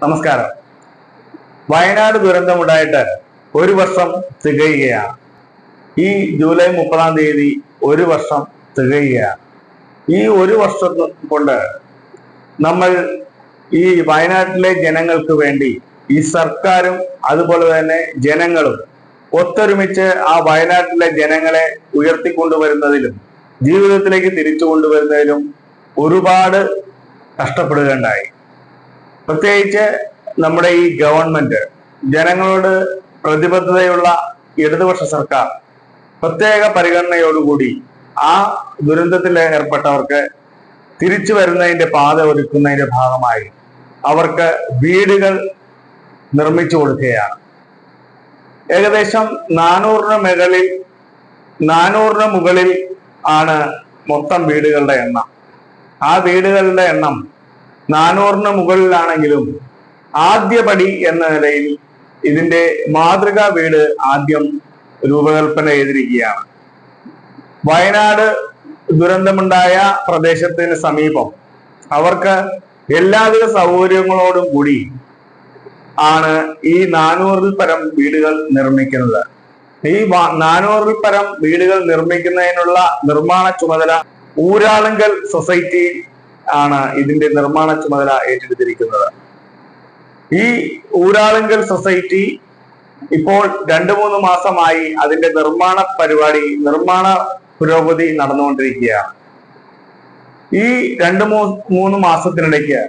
നമസ്കാരം. വയനാട് ദുരന്തമുണ്ടായിട്ട് ഒരു വർഷം തികയുകയാണ്. ഈ ജൂലൈ 30 ഒരു വർഷം തികയുകയാണ്. ഈ ഒരു വർഷം കൊണ്ട് നമ്മൾ ഈ വയനാട്ടിലെ ജനങ്ങൾക്ക് വേണ്ടി ഈ സർക്കാരും അതുപോലെ തന്നെ ജനങ്ങളും ഒത്തൊരുമിച്ച് ആ വയനാട്ടിലെ ജനങ്ങളെ ഉയർത്തിക്കൊണ്ടുവരുന്നതിലും ജീവിതത്തിലേക്ക് തിരിച്ചു കൊണ്ടുവരുന്നതിലും ഒരുപാട് കഷ്ടപ്പെടുകയുണ്ടായി. പ്രത്യേകിച്ച് നമ്മുടെ ഈ ഗവൺമെന്റ്, ജനങ്ങളോട് പ്രതിബദ്ധതയുള്ള ഇടതുപക്ഷ സർക്കാർ പ്രത്യേക പരിഗണനയോടുകൂടി ആ ദുരന്തത്തിൽ ഏർപ്പെട്ടവർക്ക് തിരിച്ചു വരുന്നതിന്റെ പാത ഒരുക്കുന്നതിന്റെ ഭാഗമായി അവർക്ക് വീടുകൾ നിർമ്മിച്ചു കൊടുക്കുകയാണ്. ഏകദേശം 400 മുകളിൽ ആണ് മൊത്തം വീടുകളുടെ എണ്ണം. ആ വീടുകളുടെ എണ്ണം 400 മുകളിലാണെങ്കിലും ആദ്യപടി എന്ന നിലയിൽ ഇതിന്റെ മാതൃകാ വീട് ആദ്യം രൂപകൽപ്പന ചെയ്തിരിക്കുകയാണ്. വയനാട് ദുരന്തമുണ്ടായ പ്രദേശത്തിന് സമീപം അവർക്ക് എല്ലാവിധ സൗകര്യങ്ങളോടും കൂടി ആണ് ഈ 400-ൽ പരം വീടുകൾ നിർമ്മിക്കുന്നത്. ഈ 400-ൽ പരം വീടുകൾ നിർമ്മിക്കുന്നതിനുള്ള നിർമ്മാണ ചുമതല ഊരാളുങ്കൽ സൊസൈറ്റി ആണ് ഇതിന്റെ നിർമ്മാണ ചുമതല ഏറ്റെടുത്തിരിക്കുന്നത്. ഈ ഊരാളുങ്കൽ സൊസൈറ്റി ഇപ്പോൾ 2-3 മാസമായി അതിന്റെ നിർമ്മാണ പുരോഗതി നടന്നുകൊണ്ടിരിക്കുകയാണ്. ഈ 2-3 മാസത്തിനിടയ്ക്ക്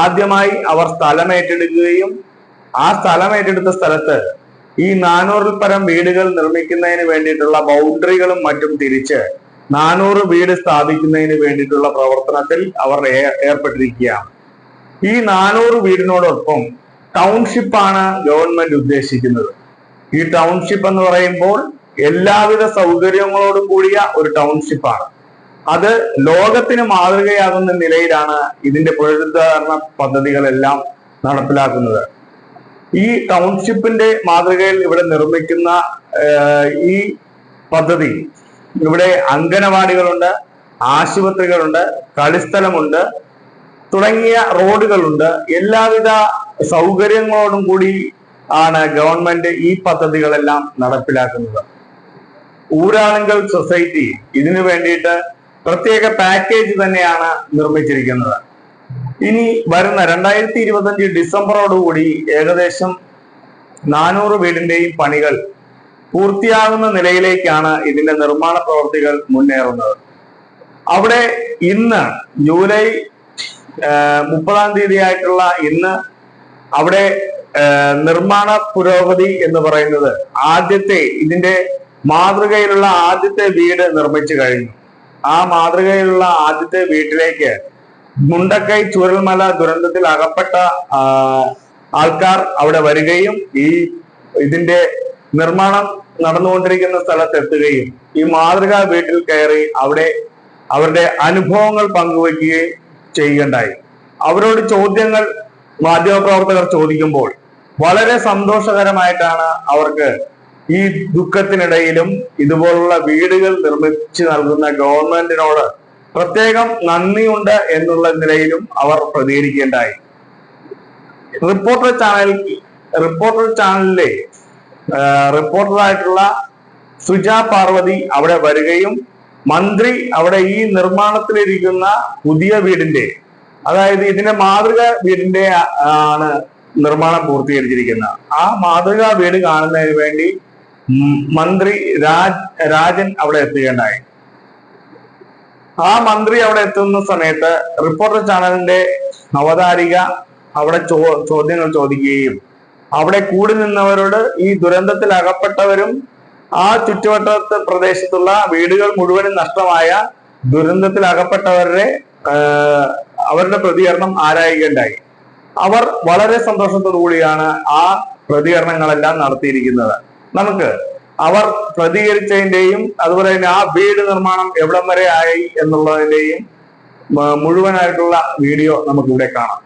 ആദ്യമായി അവർ സ്ഥലം ഏറ്റെടുക്കുകയും ആ സ്ഥലം ഏറ്റെടുത്ത സ്ഥലത്ത് ഈ 400-ൽ പരം വീടുകൾ നിർമ്മിക്കുന്നതിന് വേണ്ടിയിട്ടുള്ള ബൗണ്ടറികളും മറ്റും തിരിച്ച് 400 വീട് സ്ഥാപിക്കുന്നതിന് വേണ്ടിയിട്ടുള്ള പ്രവർത്തനത്തിൽ അവർ ഏർപ്പെട്ടിരിക്കുകയാണ്. ഈ 400 വീടിനോടൊപ്പം ടൗൺഷിപ്പാണ് ഗവൺമെന്റ് ഉദ്ദേശിക്കുന്നത്. ഈ ടൗൺഷിപ്പ് എന്ന് പറയുമ്പോൾ എല്ലാവിധ സൗകര്യങ്ങളോടും കൂടിയ ഒരു ടൗൺഷിപ്പാണ്. അത് ലോകത്തിന് മാതൃകയാകുന്ന നിലയിലാണ് ഇതിന്റെ പുനരുദ്ധാരണ പദ്ധതികളെല്ലാം നടപ്പിലാക്കുന്നത്. ഈ ടൗൺഷിപ്പിന്റെ മാതൃകയിൽ ഇവിടെ നിർമ്മിക്കുന്ന ഈ പദ്ധതി ഇവിടെ അംഗനവാടികളുണ്ട്, ആശുപത്രികളുണ്ട്, കളിസ്ഥലമുണ്ട്, തുടങ്ങിയ റോഡുകളുണ്ട്. എല്ലാവിധ സൗകര്യങ്ങളോടും കൂടി ആണ് ഗവൺമെന്റ് ഈ പദ്ധതികളെല്ലാം നടപ്പിലാക്കുന്നത്. ഊരാളുങ്കൽ സൊസൈറ്റി ഇതിനു വേണ്ടിയിട്ട് പ്രത്യേക പാക്കേജ് തന്നെയാണ് നിർമ്മിച്ചിരിക്കുന്നത്. ഇനി വരുന്ന 2025 ഡിസംബറോടുകൂടി ഏകദേശം 400 വീടിന്റെയും പണികൾ പൂർത്തിയാകുന്ന നിലയിലേക്കാണ് ഇതിന്റെ നിർമ്മാണ പ്രവൃത്തികൾ മുന്നേറുന്നത്. അവിടെ ഇന്ന് ജൂലൈ 30 ആയിട്ടുള്ള ഇന്ന് അവിടെ നിർമ്മാണ പുരോഗതി എന്ന് പറയുന്നത് ഇതിന്റെ മാതൃകയിലുള്ള ആദ്യത്തെ വീട് നിർമ്മിച്ചു കഴിഞ്ഞു. ആ മാതൃകയിലുള്ള ആദ്യത്തെ വീട്ടിലേക്ക് മുണ്ടക്കൈ ചൂരൽമല ദുരന്തത്തിൽ അകപ്പെട്ട ആൾക്കാർ അവിടെ വരികയും ഇതിന്റെ നിർമ്മാണം നടന്നുകൊണ്ടിരിക്കുന്ന സ്ഥലത്തെത്തുകയും ഈ മാതൃകാ വീട്ടിൽ കയറി അവിടെ അവരുടെ അനുഭവങ്ങൾ പങ്കുവയ്ക്കുകയും ചെയ്യുകയുണ്ടായി. അവരോട് ചോദ്യങ്ങൾ മാധ്യമപ്രവർത്തകർ ചോദിക്കുമ്പോൾ വളരെ സന്തോഷകരമായിട്ടാണ് അവർക്ക് ഈ ദുഃഖത്തിനിടയിലും ഇതുപോലുള്ള വീടുകൾ നിർമ്മിച്ചു നൽകുന്ന ഗവൺമെന്റിനോട് പ്രത്യേകം നന്ദിയുണ്ട് എന്നുള്ള നിലയിലും അവർ പ്രതികരിക്കുകയുണ്ടായി. റിപ്പോർട്ടർ ചാനലിലെ റിപ്പോർട്ടറായിട്ടുള്ള സുജ പാർവതി അവിടെ വരികയും മന്ത്രി അവിടെ ഈ നിർമ്മാണത്തിലിരിക്കുന്ന പുതിയ വീടിന്റെ, അതായത് ഇതിന്റെ മാതൃകാ വീടിന്റെ ആണ് നിർമ്മാണം പൂർത്തീകരിച്ചിരിക്കുന്നത്. ആ മാതൃകാ വീട് കാണുന്നതിന് വേണ്ടി മന്ത്രി രാജൻ അവിടെ എത്തുകയുണ്ടായി. ആ മന്ത്രി അവിടെ എത്തുന്ന സമയത്ത് റിപ്പോർട്ടർ ചാനലിന്റെ അവതാരിക അവിടെ ചോദ്യങ്ങൾ ചോദിക്കുകയും അവിടെ കൂടി നിന്നവരോട് ഈ ദുരന്തത്തിൽ അകപ്പെട്ടവരും ആ ചുറ്റുവട്ടത്തെ പ്രദേശത്തുള്ള വീടുകൾ മുഴുവനും നഷ്ടമായ ദുരന്തത്തിൽ അകപ്പെട്ടവരുടെ പ്രതികരണം ആരായുകയുണ്ടായി. അവർ വളരെ സന്തോഷത്തോടു കൂടിയാണ് ആ പ്രതികരണങ്ങളെല്ലാം നടത്തിയിരിക്കുന്നത്. നമുക്ക് അവർ പ്രതികരിച്ചതിന്റെയും അതുപോലെ തന്നെ ആ വീട് നിർമ്മാണം എവിടം വരെ ആയി എന്നുള്ളതിന്റെയും മുഴുവനായിട്ടുള്ള വീഡിയോ നമുക്കിവിടെ കാണാം.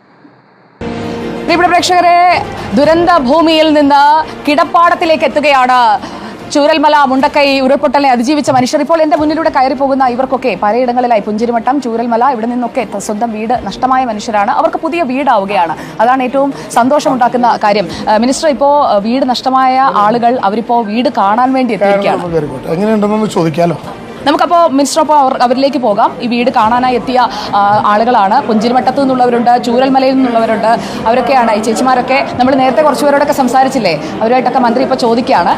പ്രിയപ്പെട്ട പ്രേക്ഷകരെ, ദുരന്ത ഭൂമിയിൽ നിന്ന് കിടപ്പാടത്തിലേക്ക് എത്തുകയാണ് ചൂരൽമല, മുണ്ടക്കൈ ഉരുൾപൊട്ടലിനെ അതിജീവിച്ച മനുഷ്യർ ഇപ്പോൾ എന്റെ മുന്നിലൂടെ കയറി പോകുന്ന ഇവർക്കൊക്കെ പലയിടങ്ങളിലായി പുഞ്ചിരിമട്ടം, ചൂരൽമല, ഇവിടെ നിന്നൊക്കെ സ്വന്തം വീട് നഷ്ടമായ മനുഷ്യരാണ്. അവർക്ക് പുതിയ വീടാവുകയാണ്. അതാണ് ഏറ്റവും സന്തോഷമുണ്ടാക്കുന്ന കാര്യം. മിനിസ്റ്റർ, ഇപ്പോ വീട് നഷ്ടമായ ആളുകൾ അവരിപ്പോ വീട് കാണാൻ വേണ്ടി എത്തിയിരിക്കുകയാണ്. എങ്ങനെയുണ്ടെന്ന് ചോദിക്കാലോ. നമുക്കപ്പോൾ മിനിസ്റ്റർ, അപ്പോൾ അവരിലേക്ക് പോകാം. ഈ വീട് കാണാനായി എത്തിയ ആളുകളാണ്. പുഞ്ചിരിമട്ടത്തു നിന്നുള്ളവരുണ്ട്, ചൂരൽമലയിൽ നിന്നുള്ളവരുണ്ട്. അവരൊക്കെയാണ് ഈ ചേച്ചിമാരൊക്കെ. നമ്മൾ നേരത്തെ കുറച്ചുപേരോടൊക്കെ സംസാരിച്ചില്ലേ, അവരുമായിട്ടൊക്കെ മന്ത്രി ഇപ്പോൾ ചോദിക്കുകയാണ്.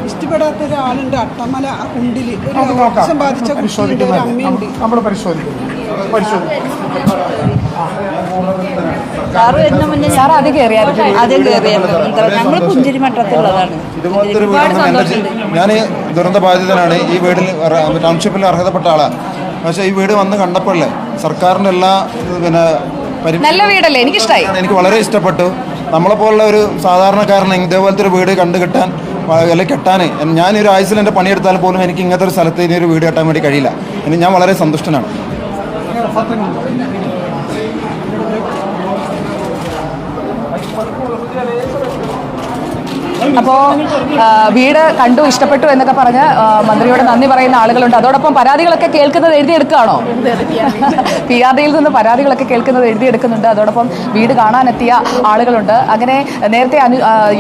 ഇഷ്ടപ്പെടാത്ത ഒരാളുണ്ട് അട്ടമല കുണ്ടില് ബാധിച്ച കുട്ടിയുടെ അമ്മയുണ്ട്. നമ്മൾ പരിശോധിക്കും. സാർ ആദ്യം ഞങ്ങൾ പുഞ്ചിരിമട്ടത്തുള്ളതാണ്. ഞാൻ ദുരന്ത ബാധിതനാണ്. ഈ വീടിൽ ടൗൺഷിപ്പിൽ അർഹതപ്പെട്ട ആളാണ്. പക്ഷേ ഈ വീട് വന്ന് കണ്ടപ്പോഴേ സർക്കാരിൻ്റെ എല്ലാ നല്ല വീടല്ലേ, എനിക്കിഷ്ടമായി. എനിക്ക് വളരെ ഇഷ്ടപ്പെട്ടു. നമ്മളെപ്പോലുള്ള ഒരു സാധാരണക്കാരന് ഇതേപോലത്തെ ഒരു വീട് കെട്ടാൻ അല്ലെങ്കിൽ കെട്ടാൻ ഞാനൊരു ആയുസിൽ എൻ്റെ പണിയെടുത്താൽ പോലും എനിക്ക് ഇങ്ങനത്തെ ഒരു സ്ഥലത്ത് ഇനി ഒരു വീട് കെട്ടാൻ വേണ്ടി കഴിയില്ല. ഞാൻ വളരെ സന്തുഷ്ടനാണ്. അപ്പോൾ വീട് കണ്ടു, ഇഷ്ടപ്പെട്ടു എന്നൊക്കെ പറഞ്ഞ് മന്ത്രിയോട് നന്ദി പറയുന്ന ആളുകളുണ്ട്. അതോടൊപ്പം പരാതികളൊക്കെ കേൾക്കുന്നത് എഴുതിയെടുക്കുകയാണോ? PRDയിൽ നിന്ന് പരാതികളൊക്കെ കേൾക്കുന്നത് എഴുതിയെടുക്കുന്നുണ്ട്. അതോടൊപ്പം വീട് കാണാനെത്തിയ ആളുകളുണ്ട്. അങ്ങനെ നേരത്തെ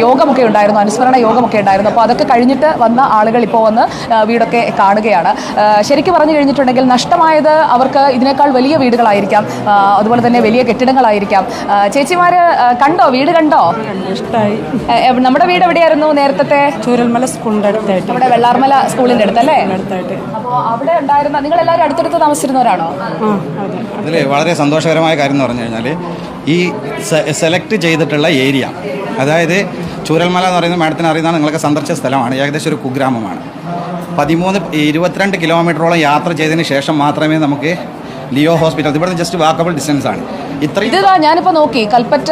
യോഗമൊക്കെ ഉണ്ടായിരുന്നു, അനുസ്മരണ യോഗമൊക്കെ ഉണ്ടായിരുന്നു. അപ്പോൾ അതൊക്കെ കഴിഞ്ഞിട്ട് വന്ന ആളുകൾ ഇപ്പോൾ വന്ന് വീടൊക്കെ കാണുകയാണ്. ശരിക്കും പറഞ്ഞു കഴിഞ്ഞിട്ടുണ്ടെങ്കിൽ നഷ്ടമായത് അവർക്ക് ഇതിനേക്കാൾ വലിയ വീടുകളായിരിക്കാം, അതുപോലെ തന്നെ വലിയ കെട്ടിടങ്ങളായിരിക്കാം. ചേച്ചിമാര് കണ്ടോ, വീട് കണ്ടോ? ഇഷ്ടമായി. നമ്മുടെ വീട് എവിടെയായിരുന്നു നേരത്തെ? ചൂരൽമല സ്കൂളിന്റെ അടുത്തായിട്ട്, നമ്മുടെ വെള്ളാർമല സ്കൂളിന്റെ അടുത്തല്ലേ? അടുത്തായിട്ട്. അപ്പോൾ അവിടെ ഉണ്ടായിരുന്ന നിങ്ങൾ എല്ലാവരും അടുത്തടുത്ത് താമസിച്ചിരുന്നവരാണോ? അതിൽ വളരെ സന്തോഷകരമായ കാര്യം എന്ന് പറഞ്ഞു കഴിഞ്ഞാൽ ഈ സെലക്ട് ചെയ്തിട്ടുള്ള ഏരിയ, അതായത് ചൂരൽമല എന്ന് പറയുന്നത് മാഡത്തിന് അറിയുന്ന നിങ്ങളൊക്കെ സന്ദർശിച്ച സ്ഥലമാണ്. ഏകദേശം ഒരു കുഗ്രാമമാണ്. 22 കിലോമീറ്ററോളം യാത്ര ചെയ്തതിന് ശേഷം മാത്രമേ നമുക്ക് ലിയോ ഹോസ്പിറ്റൽ, ഇവിടെ ജസ്റ്റ് വാക്കബിൾ ഡിസ്റ്റൻസ് ആണ്. ഇതാ ഞാനിപ്പോൾ നോക്കി, കൽപ്പറ്റ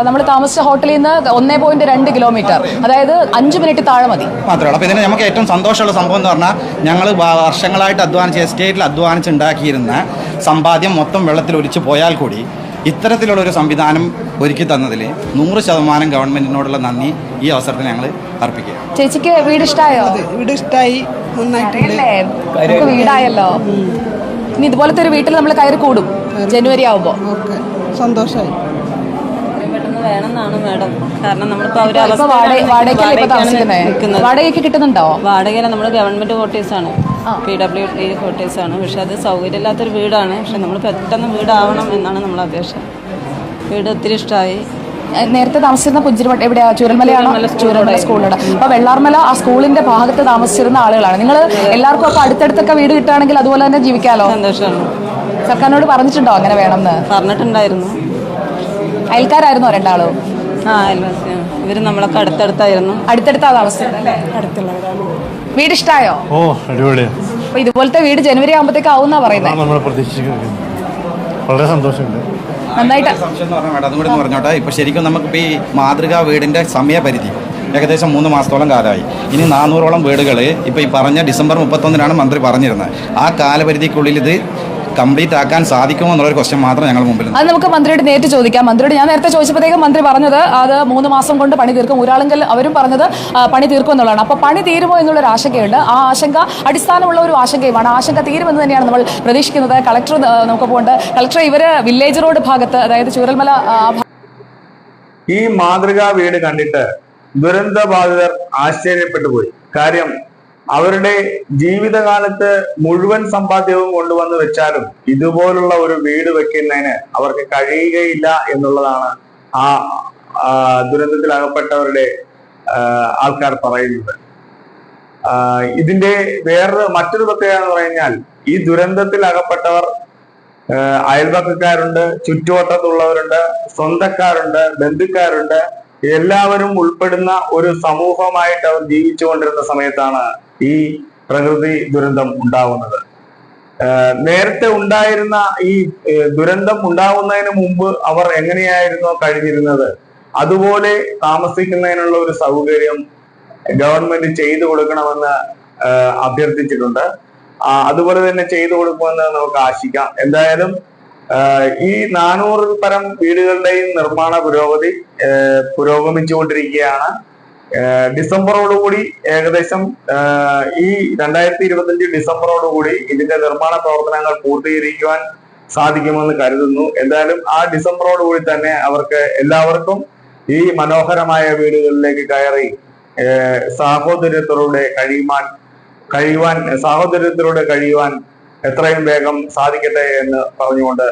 നമ്മൾ താമസിച്ച ഹോട്ടലിൽ നിന്ന് 1.2 കിലോമീറ്റർ, അതായത് 5 മിനിറ്റ് താഴെ മതി മാത്രമേ. അപ്പോൾ ഇതിന് നമുക്ക് ഏറ്റവും സന്തോഷമുള്ള സംഭവം എന്ന് പറഞ്ഞാൽ ഞങ്ങൾ വർഷങ്ങളായിട്ട് അധ്വാനിച്ച് എസ്റ്റേറ്റിൽ അധ്വാനിച്ചുണ്ടാക്കിയിരുന്ന സമ്പാദ്യം മൊത്തം വെള്ളത്തിൽ ഒലിച്ചു പോയാൽ കൂടി ഇത്തരത്തിലുള്ളൊരു സംവിധാനം ഒരുക്കി തന്നതിൽ 100% ഗവൺമെന്റിനോടുള്ള നന്ദി ഈ അവസരത്തിൽ ഞങ്ങൾ അർപ്പിക്കുക. ചേച്ചിക്ക് വീട് ഇഷ്ടമായോ? വീട് ഇഷ്ടമായി, നന്നായിട്ടുണ്ട്. വീടായല്ലോ. ഇനി ഇതുപോലത്തെ ഒരു വീട്ടിൽ നമ്മൾ കയറി കൂടും ജനുവരി ആവുമ്പോൾ. സന്തോഷമായി. പെട്ടെന്ന് വേണമെന്നാണ് മാഡം. കാരണം നമ്മളിപ്പോൾ വാടകയ്ക്ക് കിട്ടുന്നുണ്ടോ? വാടകയില നമ്മൾ ഗവൺമെന്റ് ക്വാർട്ടേഴ്സാണ്, PWD ക്വാർട്ടേഴ്സാണ്. പക്ഷെ അത് സൗകര്യമില്ലാത്തൊരു വീടാണ്. പക്ഷെ നമ്മൾ പെട്ടെന്ന് വീടാവണം എന്നാണ് നമ്മളെ അപേക്ഷ. വീട് ഒത്തിരി ഇഷ്ടമായി. നേരത്തെ താമസിച്ചിരുന്ന പുഞ്ചിരിമട്ടം എവിടെയാ? ചൂരൽമലയാണോ? ചൂരൽമല സ്കൂളിലാണ്. അപ്പൊ വെള്ളാർമല ആ സ്കൂളിന്റെ ഭാഗത്ത് താമസിച്ചിരുന്ന ആളുകളാണ് നിങ്ങൾ എല്ലാവർക്കും. അപ്പൊ അടുത്തടുത്തൊക്കെ വീട് കിട്ടുകയാണെങ്കിൽ അതുപോലെ തന്നെ ജീവിക്കാലോ. സന്തോഷമാണ്. സർക്കാരിനോട് പറഞ്ഞിട്ടുണ്ടോ അങ്ങനെ വേണമെന്ന്? പറഞ്ഞിട്ടുണ്ടായിരുന്നു. അയൽക്കാരായിരുന്നോ രണ്ടാളും? അയൽവാസിയാണ്. ഇവര് നമ്മളൊക്കെ അടുത്തടുത്തായിരുന്നു. അടുത്തടുത്താ താമസിച്ചത്? അടുത്തുള്ളവരാണ്. വീട് ഇഷ്ടമായോ? ഓ, അടിപൊളിയാണ്. അപ്പൊ ഇതുപോലത്തെ വീട് ജനുവരി ആകുമ്പോഴത്തേക്ക് ആവുന്നാ പറയുന്നത്. നമ്മൾ പ്രതീക്ഷിക്കുന്നത്. വളരെ സന്തോഷമുണ്ട്. നന്നായിട്ട്. സംശയം എന്ന് പറഞ്ഞാൽ അതും കൂടി പറഞ്ഞോട്ടെ. ഇപ്പോൾ ശരിക്കും നമുക്കിപ്പോൾ ഈ മാതൃകാ വീടിൻ്റെ സമയപരിധി ഏകദേശം 3 മാസത്തോളം കാലമായി. ഇനി 400ഓളം വീടുകൾ ഇപ്പോൾ ഈ പറഞ്ഞ ഡിസംബർ 31 മന്ത്രി പറഞ്ഞിരുന്നത്. ആ കാലപരിധിക്കുള്ളിൽ ഇത് കംപ്ലീറ്റ് ആക്കാൻ സാധിക്കുമോ എന്നുള്ളൊരു ക്വസ്റ്റ്യൻ മാത്രം ഞങ്ങൾ മുമ്പിൽ. അത് നമുക്ക് മന്ത്രിയോട് നേരിട്ട് ചോദിക്കാം. മന്ത്രിയോട് ഞാൻ നേരത്തെ ചോദിച്ചപ്പോഴത്തേക്കും മന്ത്രി പറഞ്ഞത് അത് 3 മാസം കൊണ്ട് പണി തീർക്കും. ഒരാളെങ്കിൽ അവരും പറഞ്ഞത് പണി തീർക്കും എന്നുള്ളതാണ്. അപ്പോൾ പണി തീരുമോ എന്നുള്ളൊരു ആശങ്കയുണ്ട്. ആ ആശങ്ക അടിസ്ഥാനമുള്ള ഒരു ആശങ്കയുമാണ്. ആശങ്ക തീരുമെന്ന് തന്നെയാണ് നമ്മൾ പ്രതീക്ഷിക്കുന്നത്. കളക്ടർ നമുക്ക് പോകുന്നുണ്ട്. കളക്ടർ, ഇവര് വില്ലേജ് റോഡ് ഭാഗത്ത്, അതായത് ചൂരൽമല ഈ മാതൃകാ വീട് കണ്ടിട്ട് ദുരന്ത ബാധിതർ ആശ്ചര്യപ്പെട്ടു പോയി. കാര്യം അവരുടെ ജീവിതകാലത്ത് മുഴുവൻ സമ്പാദ്യവും കൊണ്ടുവന്ന് വെച്ചാലും ഇതുപോലുള്ള ഒരു വീട് വെക്കുന്നതിന് അവർക്ക് കഴിയുകയില്ല എന്നുള്ളതാണ് ആ ദുരന്തത്തിൽ അകപ്പെട്ടവരുടെ ആൾക്കാർ പറയുന്നത്. ഇതിന്റെ മറ്റൊരു പ്രത്യേകത എന്ന് പറഞ്ഞാൽ ഈ ദുരന്തത്തിൽ അകപ്പെട്ടവർ അയൽപക്കക്കാരുണ്ട്, ചുറ്റുവട്ടത്തുള്ളവരുണ്ട്, സ്വന്തക്കാരുണ്ട്, ബന്ധുക്കാരുണ്ട്. എല്ലാവരും ഉൾപ്പെടുന്ന ഒരു സമൂഹമായിട്ട് അവർ ജീവിച്ചുകൊണ്ടിരുന്ന സമയത്താണ് ഈ പ്രകൃതി ദുരന്തം ഉണ്ടാവുന്നത്. നേരത്തെ ഉണ്ടായിരുന്ന ഈ ദുരന്തം ഉണ്ടാവുന്നതിന് മുമ്പ് അവർ എങ്ങനെയായിരുന്നോ കഴിഞ്ഞിരുന്നത് അതുപോലെ താമസിക്കുന്നതിനുള്ള ഒരു സൗകര്യം ഗവൺമെന്റ് ചെയ്തു കൊടുക്കണമെന്ന് അഭ്യർത്ഥിച്ചിട്ടുണ്ട്. അതുപോലെ തന്നെ ചെയ്തു കൊടുക്കുമെന്ന് നമുക്ക് ആശിക്കാം. എന്തായാലും ഈ 400 പരം വീടുകളുടെയും നിർമ്മാണ പുരോഗതി പുരോഗമിച്ചുകൊണ്ടിരിക്കുകയാണ്. ഡിസംബറോടുകൂടി ഏകദേശം ഈ 2025 ഡിസംബറോടുകൂടി ഇതിന്റെ നിർമ്മാണ പ്രവർത്തനങ്ങൾ പൂർത്തീകരിക്കുവാൻ സാധിക്കുമെന്ന് കരുതുന്നു. എന്തായാലും ആ ഡിസംബറോടുകൂടി തന്നെ അവർക്ക് എല്ലാവർക്കും ഈ മനോഹരമായ വീടുകളിലേക്ക് കയറി സാഹോദര്യത്തിലൂടെ കഴിയുവാൻ എത്രയും വേഗം സാധിക്കട്ടെ എന്ന് പറഞ്ഞുകൊണ്ട്